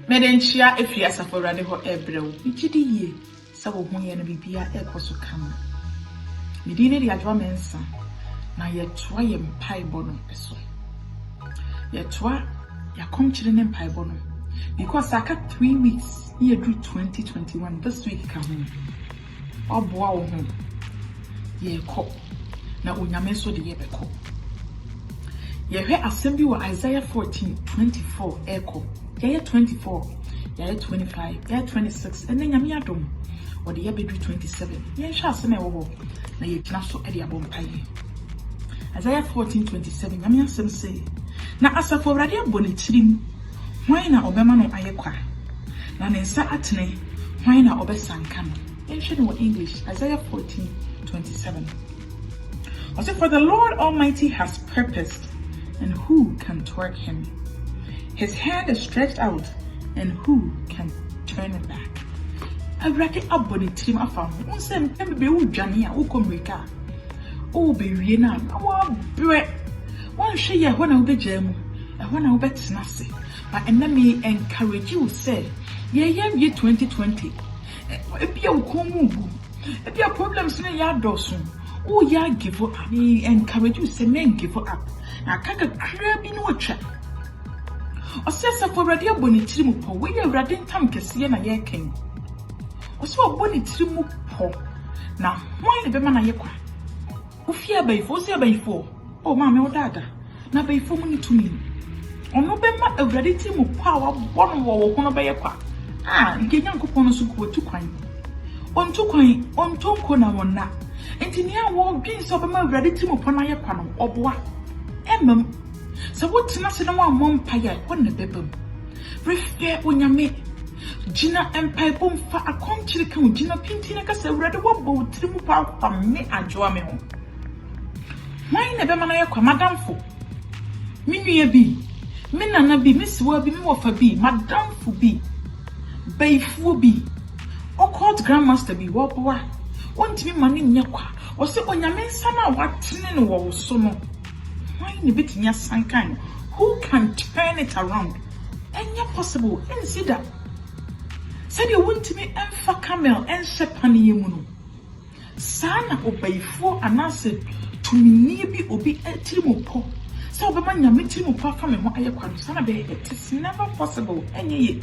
Medenchia if you as a for radical ebrew, Michidi ye, Sabo Hunya and Bibia Ecoso Kama. Medina the Adwamensa, na yet trying pie bonum eso. Yet twa, ya come children pie bonum. Because I got 3 weeks, year drew 2021, this week come home. Oh, bow home. Ye cop. Now, Unyameso the Yebeko. Ye hear assembly wa Isaiah 14:24 echo. Ye 24, ye 25, ye 26, and then Yamiadum, or the Yabedri 27. Ye shall send a woe, na ye knasso Eddie Abompaye. Isaiah 14:27, Yamiasem say, na asa for Radia Bonitrim, why na Obemano Ayekwa? Na Nensa Atne, why na Obesankano? Ye should know English, Isaiah 14:27. I said, for the Lord Almighty has purposed, and who can thwart him? His hand is stretched out, and who can turn it back? I read it up on the team of family. One said, "Maybe we Jania, who come Rika, oh, be Riena, our bread. One share when I'll be Gem, and when I'll bet Snassi. But enemy encourage you, say, ye 2020. If you come, if your problems in your dosun, oh, ya give up. I encourage you, say, men give up. Now, kaka crab in watcher. O says for radio bonitrim po, we are radin tam kesiye na ye king. O so bonitrim po. Now, why the man ye kwa? Ufia by 4 by 4. Oh, mamma, or dada. Na by 4 money to me. O no bema a raditim power, one wall, one by a qua. Ah, you can't go on a suku to coin. On 2 coin, on 2 corner one na. And in your wall, gains of a man raditim upon a panel or bois. Emem. So what's not in one mumpire, one the bebum? Refer when you make Gina and Pipom for a country come Gina Pintina Cassa rather what boat triple from me and Joamel. Why never manaya Madame Fo? Minia be, Minana be, Miss Werby Moffa be, Madame Fo be, Bay Fo be, or called Grandmaster be, what boy? Want me money in your qua, or say on your men sana what tin or so no. Why in a bit in your kind? Who can turn it around? And yet possible, and see that. Said you want to me and for camel and shepani yemuno. Sana obey for an answer to me near be obi a timopo. So the man yamitim from me what I can sana be it is never possible, and ye.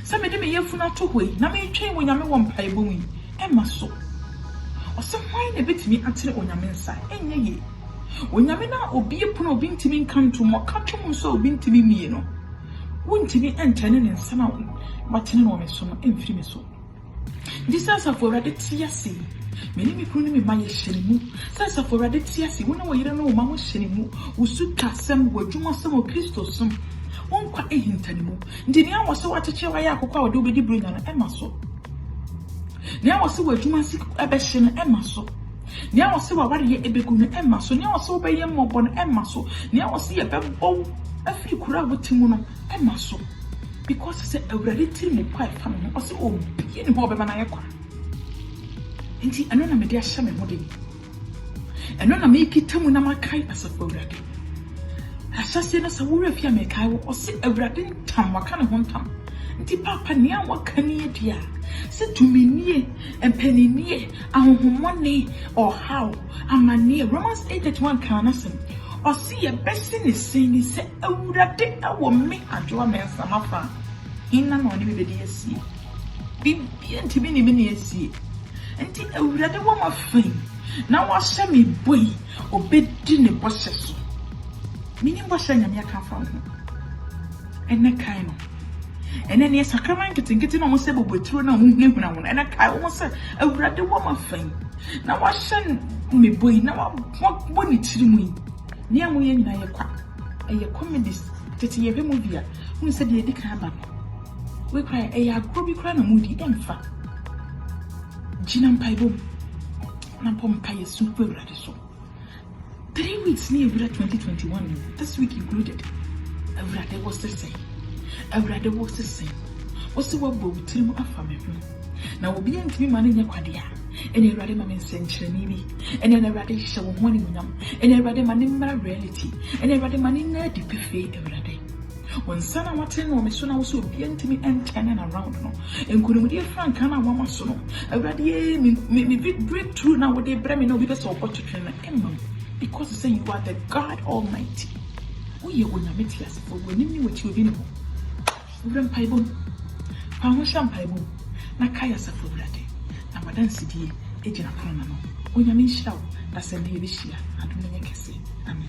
Some of them ye funa to way, na me train when yami one pie booming, and my soul. Or some wine a bit me until on your men's side, and ye. When Yamina or be a puno being to me come to more country, so being to me, you know. Wouldn't me entering and some out, but in one so infamous. This is a for Reddit Tiasi. Many me pruning me my shenimu. Says a for Reddit Tiasi, when I don't know Mamma Shenimu, who suit Cassam, were Juma some of Christos, some won't quite a hint anymore. Dinia was so at a chair, I could do with the brain and Emma so. Now I see where Juma sick a beshin and Emma so. Now I see what ye ebegun Emma, so now I saw by your mob on Emma so. Now I see a bell a few crowd with Timono Emma so. Because I said a relative quite family, or so be in Bob and Ayakwa. And see, I know I'm a dear shaman holding. And when I make it Tamunama Kai as a forward. I shall say as a word of Yamakai or say a rabbit tam, what kind of one tam. Di papa near what can ye dear? Said to me near and penny near, and money or how, and my near Romans 8:1 canasson, or see a best in is saying, he said, oh, that day I will make a draw man some of her. In an only with the sea. Be and to many sea. And take a rather woman fame. Now I'll send me boy or bed dinner bosses. Meaning was sending me a come from him. And that kind of. And then yes, I come and getting almost able to throw no moon and I almost said, I would rather woman fame. Now I send me boy, now I want money to me. Near me and I quack. A comedies, Titty a movie, who said the Dick. We cry a grubby crown of moody emfa. Ginam Pibo Nampom Pie super radiso. 3 weeks near 2021, this week included. I rather was the same. I rather was the same. What's the word with Tim of family? Now will be in three money in your quadia, and a rather man century, and then a rather show morning, and a rather man in my reality, and a rather man in a deep fate every day. When Sana Martin or Missuna was so be to me and turning around. No, and couldn't be frank, and I want so. I ready me breakthrough now with the Bremen no because of what to train because say you are the God Almighty. Oh, you will not meet us for when you what you been. Grandpa, Pamo Shampaibo, Nakaya Safurati, Namadan City, Agent Pronano. When you mean shout, that's a baby share, I don't know what I say. Amen.